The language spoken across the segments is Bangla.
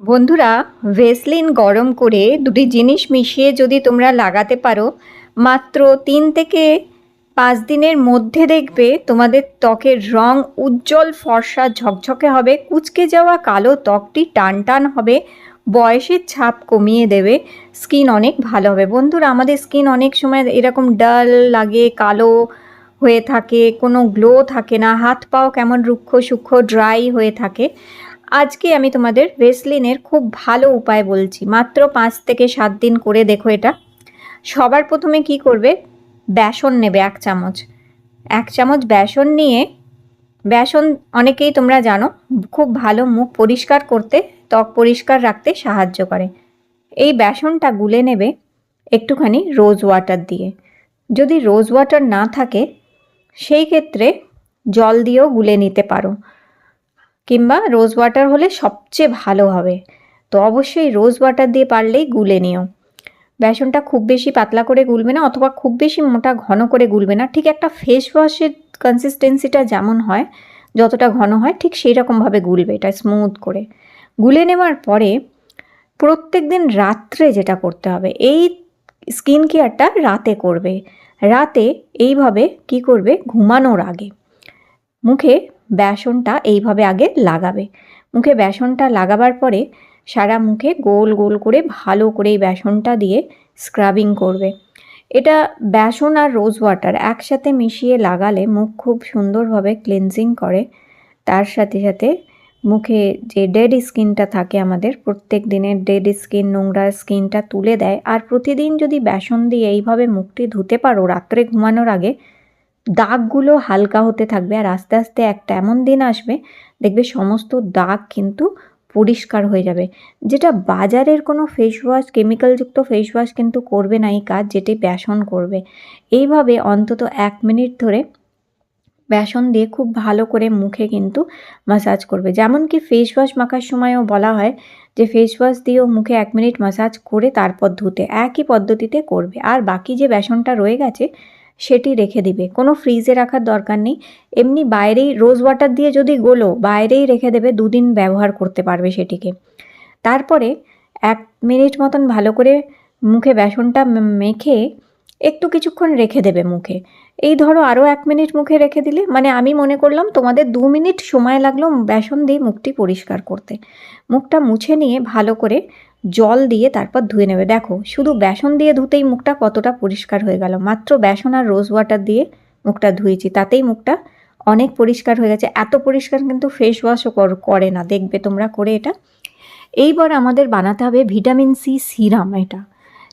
বন্ধুরা, ভেসলিন গরম করে দুটি জিনিস মিশিয়ে যদি তোমরা লাগাতে পারো, মাত্র 3 থেকে 5 দিনের মধ্যে দেখবে তোমাদের ত্বকের রং উজ্জ্বল ফর্সা ঝকঝকে হবে, কুঁচকে যাওয়া কালো ত্বকটি টান টান হবে, বয়সের ছাপ কমিয়ে দেবে, স্কিন অনেক ভালো হবে। বন্ধুরা, আমাদের স্কিন অনেক সময় এরকম ডাল লাগে, কালো হয়ে থাকে, কোনো গ্লো থাকে না, হাত পাও কেমন রুক্ষ সূক্ষ্ম ড্রাই হয়ে থাকে। আজকে আমি তোমাদের ভেসলিনের খুব ভালো উপায় বলছি, মাত্র 5 থেকে 7 দিন করে দেখো এটা। সবার প্রথমে কি করবে, বেসন নেবে 1 চামচ। 1 চামচ বেসন নিয়ে, বেসন অনেকেই তোমরা জানো খুব ভালো মুখ পরিষ্কার করতে, ত্বক পরিষ্কার রাখতে সাহায্য করে। এই বেসনটা গুলে নেবে একটুখানি রোজ ওয়াটার দিয়ে। যদি রোজ ওয়াটার না থাকে সেই ক্ষেত্রে জল দিয়েও গুলে নিতে পারো, কিংবা রোজ ওয়াটার হলে সবচেয়ে ভালো হবে। তো অবশ্যই রোজ ওয়াটার দিয়ে পারলেই গুলে নিও। বেসনটা খুব বেশি পাতলা করে গুলবে না, অথবা খুব বেশি মোটা ঘন করে গুলবে না, ঠিক একটা ফেস ওয়াশের কনসিস্টেন্সিটা যেমন হয়, যতটা ঘন হয় ঠিক সেই রকমভাবে গুলবে, এটা স্মুথ করে। গুলে নেওয়ার পরে প্রত্যেক দিন রাত্রে যেটা করতে হবে, এই স্কিন কেয়ারটা রাতে করবে। রাতে এইভাবে কি করবে, ঘুমানোর আগে মুখে বেসনটা এইভাবে আগে লাগাবে। মুখে বেসনটা লাগাবার পরে সারা মুখে গোল গোল করে ভালো করে এই বেসনটা দিয়ে স্ক্রাবিং করবে। এটা বেসন আর রোজ ওয়াটার একসাথে মিশিয়ে লাগালে মুখ খুব সুন্দরভাবে ক্লিনজিং করে। তার সাথে সাথে মুখে যে ডেড স্কিনটা থাকে আমাদের, প্রত্যেক দিনের ডেড স্কিন, নোংরা স্কিনটা তুলে দেয়। আর প্রতিদিন যদি বেসন দিয়ে এইভাবে মুখটি ধুতে পারো রাত্রে ঘুমানোর আগে, দাগগুলো হালকা হতে থাকবে। আর আস্তে আস্তে একটা এমন দিন আসবে দেখবে সমস্ত দাগ কিন্তু পরিষ্কার হয়ে যাবে, যেটা বাজারের কোনো ফেস ওয়াশ, কেমিক্যালযুক্ত ফেস ওয়াশ কিন্তু করবে না এই কাজ, যেটি বেসন করবে। এইভাবে অন্তত 1 মিনিট ধরে বেসন দিয়ে খুব ভালো করে মুখে কিন্তু মাসাজ করবে। যেমন কি ফেস ওয়াশ মাখার সময়ও বলা হয় যে ফেস ওয়াশ দিয়েও মুখে 1 মিনিট মাসাজ করে তারপর ধুতে, একই পদ্ধতিতে করবে। আর বাকি যে বেসনটা রয়ে গেছে সেটি রেখে দিবে, কোনো ফ্রিজে রাখার দরকার নেই। এমনি বাইরেই রোজ ওয়াটার দিয়ে যদি গোলো, বাইরেই রেখে দেবে, 2 দিন ব্যবহার করতে পারবে সেটিকে। তারপরে 1 মিনিট মতন ভালো করে মুখে বেসনটা মেখে একটু কিছুক্ষণ রেখে দেবে মুখে। এই ধরো আরও 1 মিনিট মুখে রেখে দিলে, মানে আমি মনে করলাম তোমাদের 2 মিনিট সময় লাগলো বেসন দিয়ে মুখটি পরিষ্কার করতে। মুখটা মুছে নিয়ে ভালো করে জল দিয়ে তারপর ধুয়ে নেবে। দেখো শুধু বেসন দিয়ে ধুতেই মুখটা কতটা পরিষ্কার হয়ে গেল। মাত্র বেসন আর রোজ ওয়াটার দিয়ে মুখটা ধুয়েছি, তাতেই মুখটা অনেক পরিষ্কার হয়ে গেছে। এত পরিষ্কার কিন্তু ফেস ওয়াশও করে না, দেখবে তোমরা করে এটা। এইবার আমাদের বানাতে হবে ভিটামিন সি সিরাম। এটা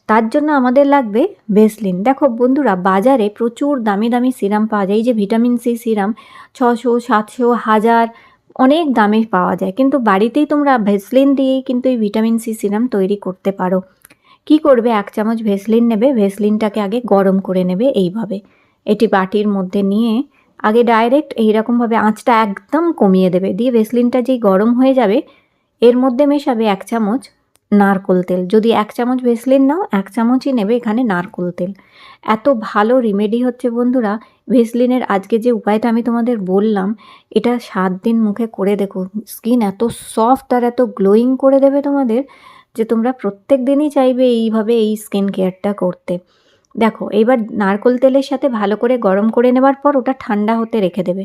তার জন্য আমাদের লাগবে ভেসলিন। দেখো বন্ধুরা, বাজারে প্রচুর দামি দামি সিরাম পাওয়া যায়। এই যে ভিটামিন সি সিরাম 600, 700, 1000 অনেক দামে পাওয়া যায়, কিন্তু বাড়িতেই তোমরা ভেসলিন দিয়েই কিন্তু এই ভিটামিন সি সিরাম তৈরি করতে পারো। কি করবে, 1 চামচ ভেসলিন নেবে, ভেসলিনটাকে আগে গরম করে নেবে এইভাবে। এটি বাটির মধ্যে নিয়ে আগে ডাইরেক্ট এইরকমভাবে আঁচটা একদম কমিয়ে দেবে, দিয়ে ভেসলিনটা যেই গরম হয়ে যাবে এর মধ্যে মেশাবে 1 চামচ নারকোল তেল। যদি 1 চামচ ভেসলিন নাও 1 চামচই নেবে এখানে নারকোল তেল। এত ভালো রিমেডি হচ্ছে বন্ধুরা ভেসলিনের। আজকে যে উপায়টা আমি তোমাদের বললাম, এটা 7 দিন মুখে করে দেখো, স্কিন এত সফট আর এত গ্লোয়িং করে দেবে তোমাদের যে তোমরা প্রত্যেক দিনই চাইবে এইভাবে এই স্কিন কেয়ারটা করতে। দেখো এবার নারকোল তেলের সাথে ভালো করে গরম করে নেবার পর ওটা ঠান্ডা হতে রেখে দেবে।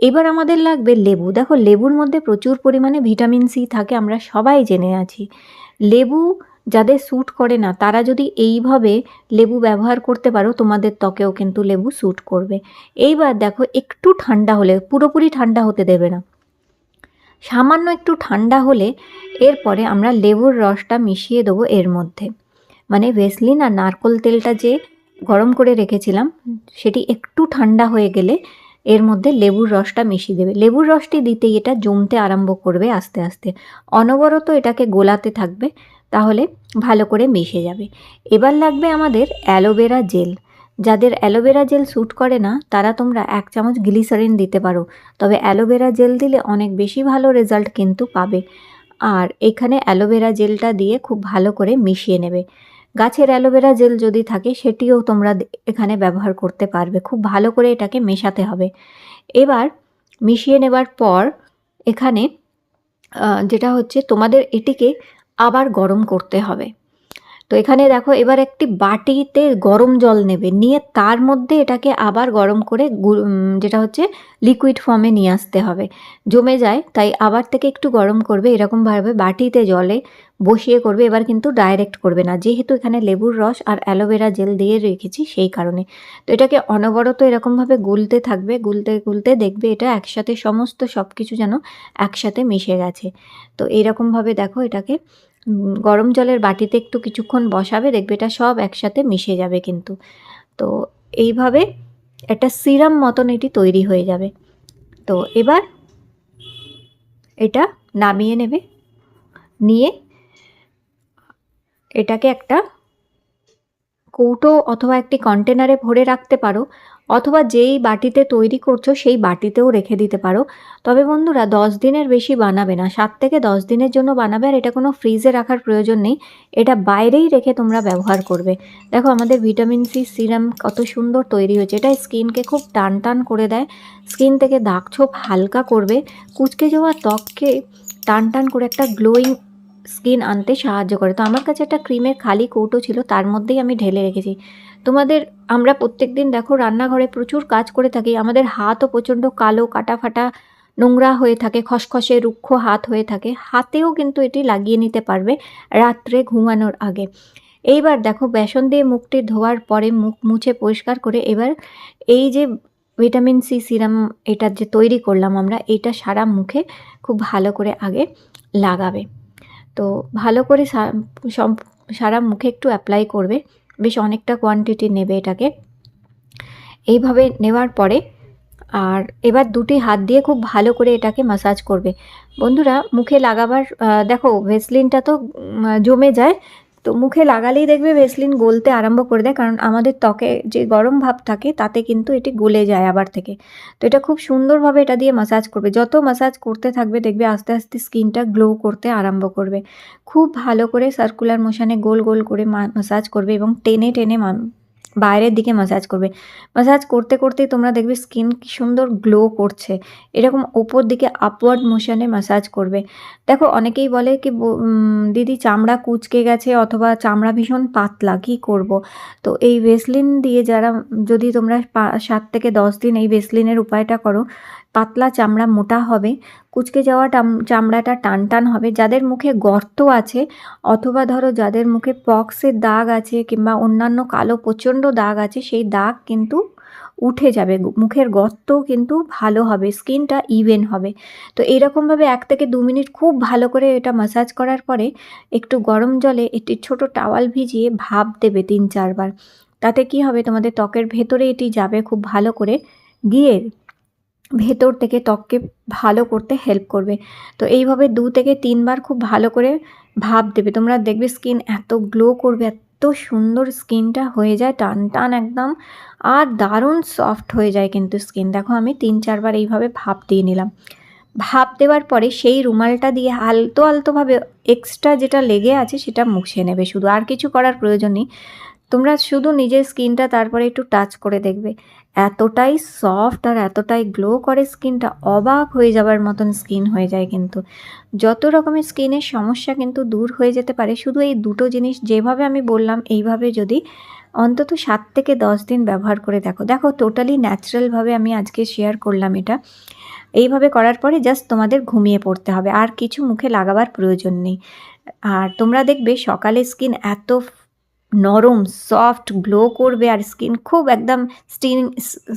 এবার আমাদের লাগবে লেবু। দেখো লেবুর মধ্যে প্রচুর পরিমাণে ভিটামিন সি থাকে, আমরা সবাই জেনে আছি। লেবু যাদের স্যুট করে না তারা যদি এইভাবে লেবু ব্যবহার করতে পারো, তোমাদের ত্বকেও কিন্তু লেবু স্যুট করবে। এইবার দেখো একটু ঠান্ডা হলে, পুরোপুরি ঠান্ডা হতে দেবে না, সামান্য একটু ঠান্ডা হলে এরপরে আমরা লেবুর রসটা মিশিয়ে দেবো এর মধ্যে। মানে ভেসলিন আর নারকোল তেলটা যে গরম করে রেখেছিলাম সেটি একটু ঠান্ডা হয়ে গেলে এর মধ্যে লেবুর রসটা মিশিয়ে দেবে। লেবুর রসটি দিতেই এটা জমতে আরম্ভ করবে আস্তে আস্তে, অনবরত এটাকে গোলাতে থাকবে, তাহলে ভালো করে মিশে যাবে। এবার লাগবে আমাদের অ্যালোভেরা জেল। যাদের অ্যালোভেরা জেল স্যুট করে না তারা তোমরা 1 চামচ গ্লিসারিন দিতে পারো, তবে অ্যালোভেরা জেল দিলে অনেক বেশি ভালো রেজাল্ট কিন্তু পাবে। আর এখানে অ্যালোভেরা জেলটা দিয়ে খুব ভালো করে মিশিয়ে নেবে। গাছের অ্যালোভেরা জেল যদি থাকে সেটিও তোমরা এখানে ব্যবহার করতে পারবে। খুব ভালো করে এটাকে মেশাতে হবে। এবার মিশিয়ে নেবার পর এখানে যেটা হচ্ছে তোমাদের এটিকে আবার গরম করতে হবে। তো এখানে দেখো এবার একটি বাটিতে গরম জল নেবে, নিয়ে তার মধ্যে এটাকে আবার গরম করে যেটা হচ্ছে লিকুইড ফর্মে নিয়ে আসতে হবে। জমে যায় তাই আবার থেকে একটু গরম করবে, এরকমভাবে বাটিতে জলে বসিয়ে করবে। এবার কিন্তু ডাইরেক্ট করবে না, যেহেতু এখানে লেবুর রস আর অ্যালোভেরা জেল দিয়ে রেখেছি সেই কারণে। তো এটাকে অনবরত এরকমভাবে গুলতে থাকবে, গুলতে গুলতে দেখবে এটা একসাথে সমস্ত সব কিছু যেন একসাথে মিশে গেছে। তো এইরকমভাবে দেখো এটাকে গরম জলের বাটিতে একটু কিছুক্ষণ বসাবে, দেখবে এটা সব একসাথে মিশে যাবে কিন্তু। তো এইভাবে একটা সিরাম মতন এটি তৈরি হয়ে যাবে। তো এবার এটা নামিয়ে নেবে, নিয়ে এটাকে একটা কৌটো অথবা একটি কন্টেনারে ভরে রাখতে পারো, অথবা যেই বাটিতে তৈরি করছো সেই বাটিতেও রেখে দিতে পারো। তবে বন্ধুরা 10 দিনের বেশি বানাবে না, 7 থেকে 10 দিনের জন্য বানাবে। আর এটা কোনো ফ্রিজে রাখার প্রয়োজন নেই, এটা বাইরেই রেখে তোমরা ব্যবহার করবে। দেখো আমাদের ভিটামিন সি সিরাম কত সুন্দর তৈরি হয়েছে। এটা স্কিনকে খুব টান টান করে দেয়, স্কিন থেকে দাগ ছোপ হালকা করবে, কুঁচকে যাওয়া ত্বককে টান টান করে একটা গ্লোয়িং স্কিন আনতে সাহায্য করে। তো আমার কাছে একটা ক্রিমের খালি কৌটো ছিল, তার মধ্যেই আমি ঢেলে রেখেছি। আমরা প্রত্যেক দিন দেখো রান্নাঘরে প্রচুর কাজ করে থাকি, আমাদের হাতও প্রচণ্ড কালো কাটা ফাটা নোংরা হয়ে থাকে, খসখসে রুক্ষ হাত হয়ে থাকে, হাতেও কিন্তু এটি লাগিয়ে নিতে পারবে রাত্রে ঘুমানোর আগে। এইবার দেখো বেসন দিয়ে মুখটি ধোয়ার পরে মুখ মুছে পরিষ্কার করে এবার এই যে ভিটামিন সি সিরাম এটা যে তৈরি করলাম আমরা, এটা সারা মুখে খুব ভালো করে আগে লাগাবে। তো ভালো করে সারা মুখে একটু অ্যাপ্লাই করবে, বেশ অনেকটা কোয়ান্টিটি নেবে এটাকে। এইভাবে নেওয়ার পরে আর এবার দুটি হাত দিয়ে খুব ভালো করে এটাকে ম্যাসাজ করবে। বন্ধুরা মুখে লাগাবার দেখো ভেসলিনটা তো জমে যায়, তো মুখে লাগালেই দেখবে ভেসলিন গলতে আরম্ভ করে দেয়, কারণ আমাদের ত্বকে যে গরম ভাব থাকে তাতে কিন্তু এটি গলে যায় আবার থেকে। তো এটা খুব সুন্দরভাবে এটা দিয়ে ম্যাসাজ করবে, যত ম্যাসাজ করতে থাকবে দেখবে আস্তে আস্তে স্কিনটা গ্লো করতে আরম্ভ করবে। খুব ভালো করে সার্কুলার মোশনে গোল গোল করে ম্যাসাজ করবে এবং টেনে টেনে বাইরের দিকে ম্যাসাজ করবে। ম্যাসাজ করতে করতেই তোমরা দেখবে স্কিন কি সুন্দর গ্লো করছে। এরকম ওপর দিকে আপওয়ার্ড মোশনে ম্যাসাজ করবে। দেখো অনেকেই বলে কি দিদি চামড়া কুঁচকে গেছে অথবা চামড়া ভীষণ পাতলা, কী করব। তো এই ভেসলিন দিয়ে যদি তোমরা 7 থেকে 10 দিন এই ভেসলিনের উপায়টা করো, পাতলা চামড়া মোটা হবে, কুঁচকে যাওয়া চামড়াটা টান টান হবে। যাদের মুখে গর্ত আছে অথবা ধরো যাদের মুখে পক্সের দাগ আছে কিংবা অন্যান্য কালো প্রচণ্ড দাগ আছে, সেই দাগ কিন্তু উঠে যাবে, মুখের গর্তও কিন্তু ভালো হবে, স্কিনটা ইভেন হবে। তো এইরকমভাবে 1 থেকে 2 মিনিট খুব ভালো করে এটা ম্যাসাজ করার পরে একটু গরম জলে একটি ছোট টাওয়াল ভিজিয়ে ভাপ দেবে 3-4 বার। তাতে কি হবে, তোমাদের ত্বকের ভেতরে এটি যাবে খুব ভালো করে, গিয়ে ভেতর থেকে ত্বককে ভালো করতে হেল্প করবে। তো এইভাবে 2 থেকে 3 বার খুব ভালো করে ভাপ দেবে, তোমরা দেখবে স্কিন এত গ্লো করবে, এত সুন্দর স্কিনটা হয়ে যায় টান টান একদম, আর দারুণ সফট হয়ে যায় কিন্তু স্কিন। দেখো আমি 3-4 বার এইভাবে ভাপ দিয়ে নিলাম। ভাপ দেওয়ার পরে সেই রুমালটা দিয়ে আলতো আলতোভাবে এক্সট্রা যেটা লেগে আছে সেটা মুছে নেবে, শুধু আর কিছু করার প্রয়োজন নেই। তোমরা শুধু নিজের স্কিনটা তারপরে একটু টাচ করে দেখবে, এতটাই সফট আর এতটাই গ্লো করে স্কিনটা, অবাক হয়ে যাবার মতন স্কিন হয়ে যায় কিন্তু। যত রকমের স্কিনের সমস্যা কিন্তু দূর হয়ে যেতে পারে শুধু এই দুটো জিনিস যেভাবে আমি বললাম এইভাবে যদি অন্তত 7 থেকে 10 দিন ব্যবহার করে দেখো টোটালি ন্যাচারালভাবে আমি আজকে শেয়ার করলাম এটা। এইভাবে করার পরে জাস্ট তোমাদের ঘুমিয়ে পড়তে হবে, আর কিছু মুখে লাগাবার প্রয়োজন নেই। আর তোমরা দেখবে সকালে স্কিন এত নরম সফট গ্লো করবে, আর স্কিন খুব একদম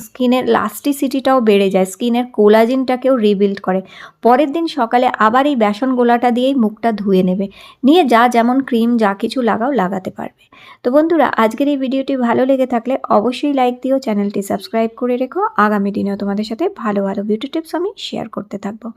স্কিনের ইলাস্টিসিটিটাও বেড়ে যায়, স্কিনের কোলাজেনটাকেও রিবিল্ড করে। পরের দিন সকালে আবার এই বেসন গোলাটা দিয়েই মুখটা ধুয়ে নেবে, নিয়ে যেমন ক্রিম যা কিছু লাগাতে পারবে। তো বন্ধুরা আজকের এই ভিডিওটি ভালো লেগে থাকলে অবশ্যই লাইক দিও, চ্যানেলটি সাবস্ক্রাইব করে রেখো। আগামী দিনেও তোমাদের সাথে ভালো ভালো বিউটি টিপস আমি শেয়ার করতে থাকবো।